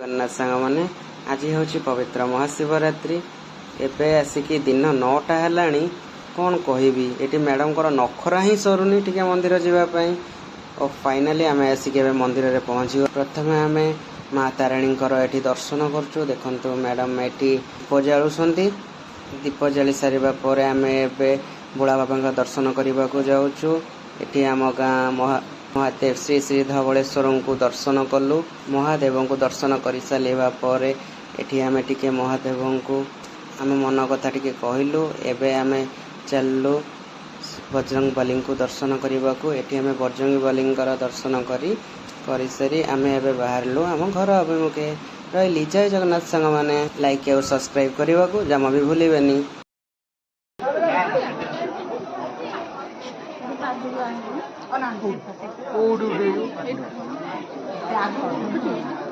जगन्नाथ सांग मैंने आज हूँ पवित्र महाशिवरात्रि एबे आसिकी दिन 9टा है कौन कहबी ये मैडम को नखरा ही सरुनी टिके मंदिर जावाई और फाइनाली आम आसिक मंदिर में पहुँची प्रथम आम माँ तारिणी ये दर्शन करूँ देखु मैडम ये दीप जालुं दीप जाली सारा पर आम ए बुढ़ा बाबा दर्शन करने को जाऊँ ये आम गाँ महादेव श्री श्री धवलेश्वर को दर्शन कलु महादेव को दर्शन कर सारा पर ये आम टिके महादेव को आम मन कथा टिके कहलु एबे आम चलु बजरंग बली को दर्शन करने को ये आम बजरंग बली दर्शन कर सारी आम एबे बाहरलु आम घर अभिमुखे रही। जय जगन्नाथ सांग मैंने लाइक और सब्सक्राइब करने को जमा भी भूलें। Oh, no.